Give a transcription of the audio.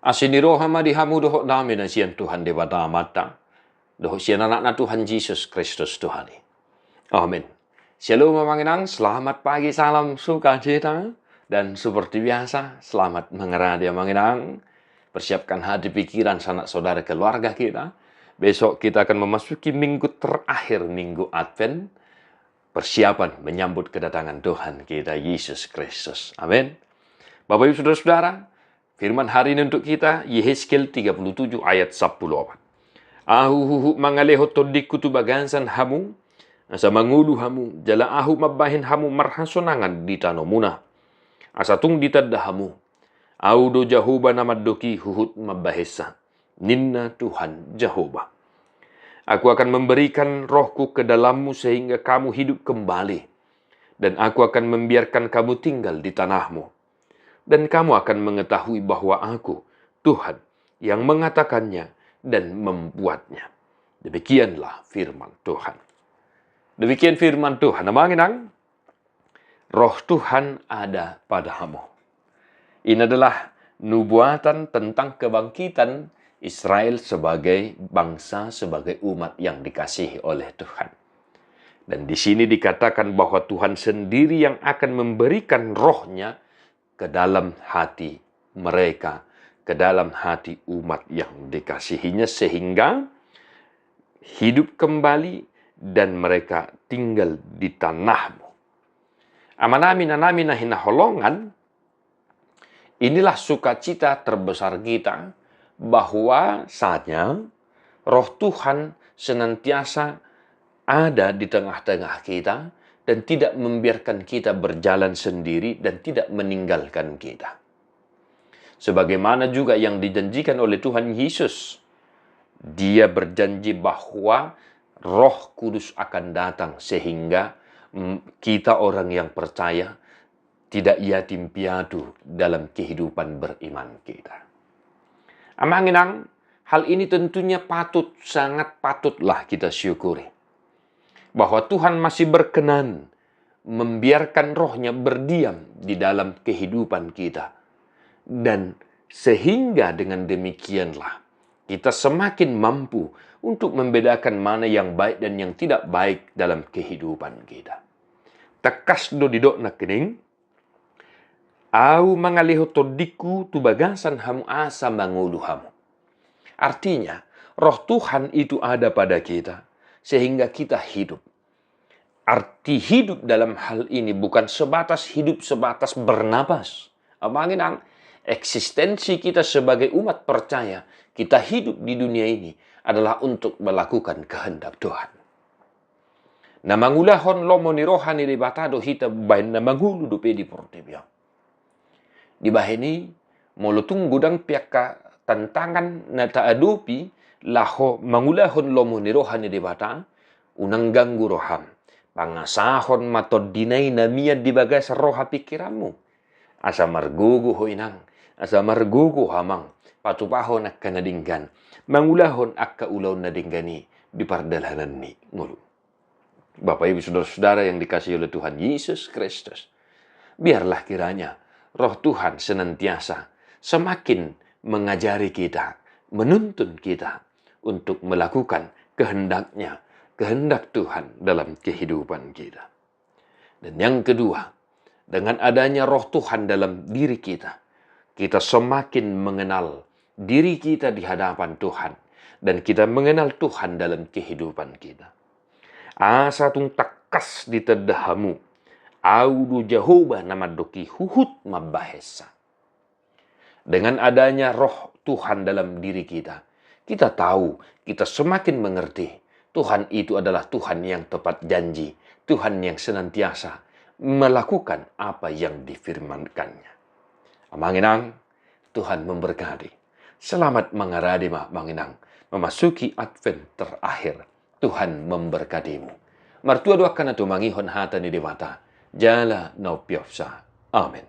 Asiniro hamadi hamu dohok nami na sian Tuhan dewata mata. Dohok sian anak na Tuhan Yesus Kristus Tuhan. Amin. Shalom Mamanginang, selamat pagi, salam sukacita. Dan seperti biasa, selamat mengerti Mamanginang. Persiapkan hati pikiran sanak saudara keluarga kita. Besok kita akan memasuki minggu terakhir, minggu Advent. Persiapan menyambut kedatangan Tuhan kita Yesus Kristus. Amin. Bapak Ibu Saudara-saudara, firman hari ini untuk kita, Yehezkiel 37 ayat 10. Ahu mangaleho todiku tu bagansan hamu, asa mangulu hamu, jala ahu mabahin hamu marhasonangan di tanomuna. Asa tung ditadda hamu, au do Jahoba namadoki huhut mabahesa, ninna Tuhan Jahoba. Aku akan memberikan rohku ke dalammu sehingga kamu hidup kembali. Dan aku akan membiarkan kamu tinggal di tanahmu. Dan kamu akan mengetahui bahwa aku, Tuhan, yang mengatakannya dan membuatnya. Demikianlah firman Tuhan. Demikian firman Tuhan. Namanginang, roh Tuhan ada padamu. Ini adalah nubuatan tentang kebangkitan Israel sebagai bangsa, sebagai umat yang dikasihi oleh Tuhan. Dan di sini dikatakan bahwa Tuhan sendiri yang akan memberikan rohnya ke dalam hati mereka, ke dalam hati umat yang dikasihinya, sehingga hidup kembali dan mereka tinggal di tanahmu. Amanamina hinaholongan, inilah sukacita terbesar kita, bahwa saatnya roh Tuhan senantiasa ada di tengah-tengah kita dan tidak membiarkan kita berjalan sendiri dan tidak meninggalkan kita. Sebagaimana juga yang dijanjikan oleh Tuhan Yesus, Dia berjanji bahwa Roh Kudus akan datang sehingga kita orang yang percaya tidak yatim piatu dalam kehidupan beriman kita. Amanginang, hal ini tentunya sangat patutlah kita syukuri. Bahwa Tuhan masih berkenan membiarkan rohnya berdiam di dalam kehidupan kita. Dan sehingga dengan demikianlah kita semakin mampu untuk membedakan mana yang baik dan yang tidak baik dalam kehidupan kita. Tekas do didok na kening, au mangaliho todiku tu bagasan hamu asa mangulu hamu. Artinya, roh Tuhan itu ada pada kita, sehingga kita hidup. Arti hidup dalam hal ini bukan sebatas hidup sebatas bernapas. Amanginang, eksistensi kita sebagai umat percaya, kita hidup di dunia ini adalah untuk melakukan kehendak Tuhan. Namangulahon lomo ni rohani di batado hita bahin namangulu do pedi portebia. Di bahini, molutung gudang piaka tantangan na taadupi laho mangulahon lomo ni rohani di bata, unang ganggu roham. Pangasahon matod dinay na miyan di bagay sa roha pikiranmu. Asa margugu ho inang, asa margugu hamang, patupahon ak kanadinggan, mangulahon ak kaulaw na dinggani di pardalanan ni ngulu. Bapak Ibu Saudara-saudara yang dikasihi oleh Tuhan Yesus Kristus, biarlah kiranya roh Tuhan senantiasa semakin mengajari kita, menuntun kita untuk melakukan kehendaknya, kehendak Tuhan dalam kehidupan kita. Dan yang kedua, dengan adanya roh Tuhan dalam diri kita, kita semakin mengenal diri kita di hadapan Tuhan, dan kita mengenal Tuhan dalam kehidupan kita. Asa tung takas di tedahamu, audu Jahoba namadoki huhut mabahesa. Dengan adanya roh Tuhan dalam diri kita, kita tahu, kita semakin mengerti Tuhan itu adalah Tuhan yang tepat janji, Tuhan yang senantiasa melakukan apa yang difirmankannya. Amanginang, Tuhan memberkati. Selamat mengaradi manginang, memasuki Advent terakhir. Tuhan memberkatimu. Martua doakan atau mangihon hata ni dewata. Jala no piofsa. Amin.